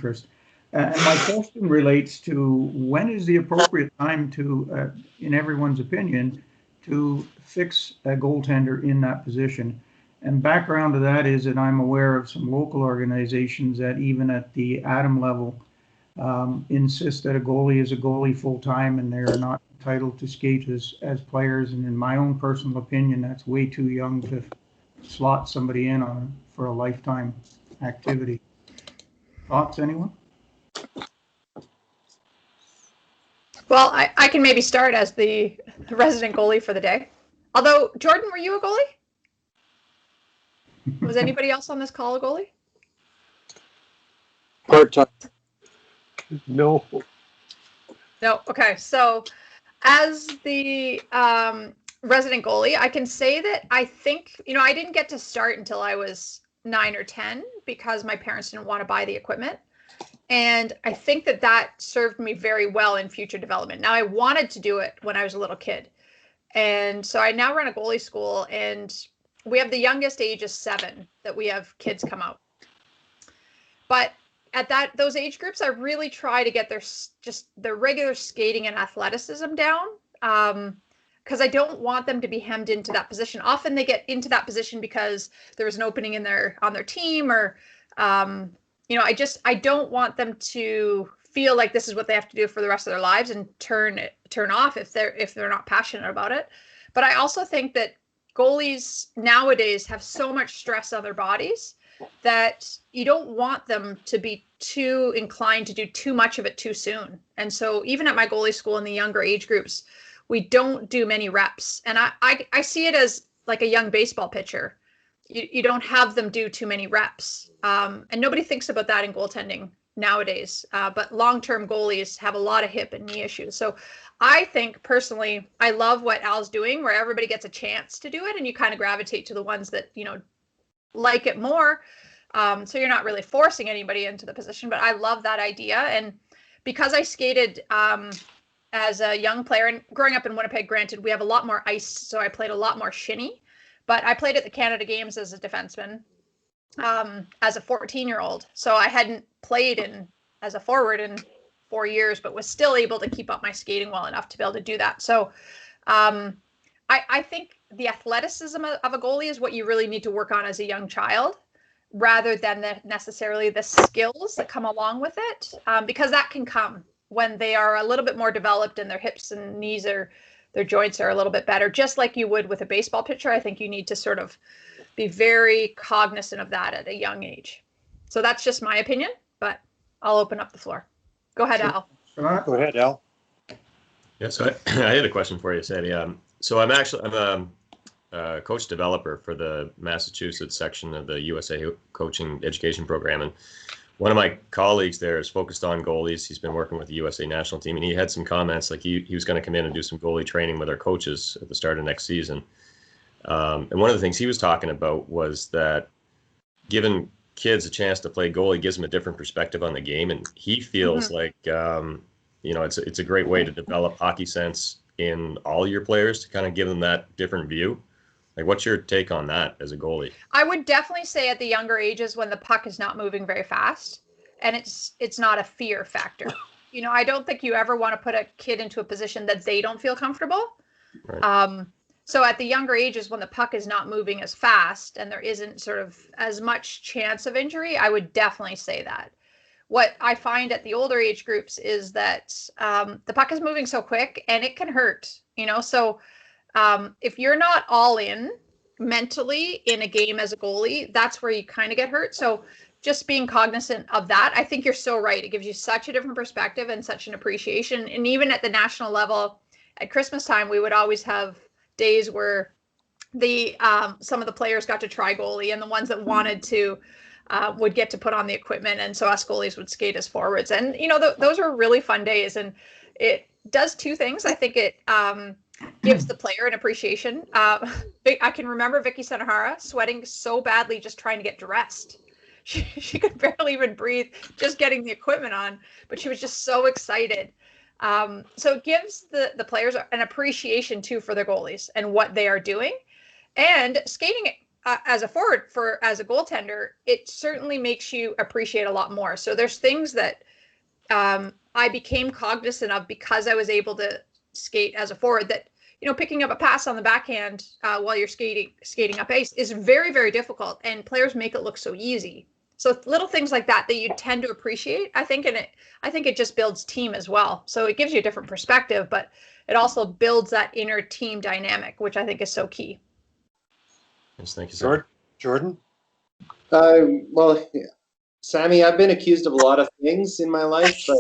interest. And my question relates to when is the appropriate time to, in everyone's opinion, to fix a goaltender in that position? And background to that is that I'm aware of some local organizations that even at the atom level insist that a goalie is a goalie full time and they're not entitled to skate as players. And in my own personal opinion, that's way too young to slot somebody in on for a lifetime activity. Thoughts, anyone? Well, I can maybe start as the resident goalie for the day. Although, Jordan, were you a goalie? Was anybody else on this call a goalie? Part-time. No. No. Okay. So as the resident goalie, I can say that I think, I didn't get to start until I was 9 or 10 because my parents didn't want to buy the equipment. And I think that served me very well in future development. Now, I wanted to do it when I was a little kid. And so I now run a goalie school, and we have the youngest age is 7 that we have kids come out. But at those age groups, I really try to get their regular skating and athleticism down, because I don't want them to be hemmed into that position. Often they get into that position because there was an opening on their team, or I don't want them to feel like this is what they have to do for the rest of their lives and turn off if they're not passionate about it. But I also think that goalies nowadays have so much stress on their bodies that you don't want them to be too inclined to do too much of it too soon. And so even at my goalie school in the younger age groups, we don't do many reps. And I see it as like a young baseball pitcher. You don't have them do too many reps. And nobody thinks about that in goaltending nowadays. But long-term goalies have a lot of hip and knee issues. So I think personally, I love what Al's doing, where everybody gets a chance to do it, and you kind of gravitate to the ones that, like it more. So you're not really forcing anybody into the position, but I love that idea. And because I skated as a young player, and growing up in Winnipeg, granted, we have a lot more ice, so I played a lot more shinny. But I played at the Canada Games as a defenseman as a 14-year-old. So I hadn't played as a forward in 4 years, but was still able to keep up my skating well enough to be able to do that. So I think the athleticism of a goalie is what you really need to work on as a young child, rather than necessarily the skills that come along with it, because that can come when they are a little bit more developed and their hips and knees their joints are a little bit better, just like you would with a baseball pitcher. I think you need to sort of be very cognizant of that at a young age. So that's just my opinion, but I'll open up the floor. Go ahead, Al. Go ahead, Al. Yeah, so I had a question for you, Sandy. So I'm a coach developer for the Massachusetts section of the USA Coaching Education Program, and one of my colleagues there is focused on goalies. He's been working with the USA national team, and he had some comments like he was going to come in and do some goalie training with our coaches at the start of next season. And one of the things he was talking about was that giving kids a chance to play goalie gives them a different perspective on the game, and he feels like it's a great way to develop hockey sense in all your players, to kind of give them that different view. Like, what's your take on that as a goalie? I would definitely say at the younger ages, when the puck is not moving very fast and it's not a fear factor. I don't think you ever want to put a kid into a position that they don't feel comfortable. Right. So at the younger ages, when the puck is not moving as fast and there isn't sort of as much chance of injury, I would definitely say that. What I find at the older age groups is that the puck is moving so quick and it can hurt, so if you're not all in mentally in a game as a goalie, that's where you kind of get hurt. So just being cognizant of that, I think you're so right. It gives you such a different perspective and such an appreciation. And even at the national level, at Christmas time, we would always have days where some of the players got to try goalie, and the ones that wanted to would get to put on the equipment. And so us goalies would skate as forwards. And, those are really fun days. And it does two things. I think it gives the player an appreciation. I can remember Vicky Senahara sweating so badly just trying to get dressed. She could barely even breathe just getting the equipment on, but she was just so excited. So it gives the players an appreciation too for their goalies and what they are doing. And skating as a forward as a goaltender, it certainly makes you appreciate a lot more. So there's things that I became cognizant of because I was able to skate as a forward, that, picking up a pass on the backhand while you're skating up ice is very, very difficult, and players make it look so easy. So little things like that you tend to appreciate, I think, and I think it just builds team as well. So it gives you a different perspective, but it also builds that inner team dynamic, which I think is so key. Yes, thank you, sir. Jordan? Well, Sammy, I've been accused of a lot of things in my life, but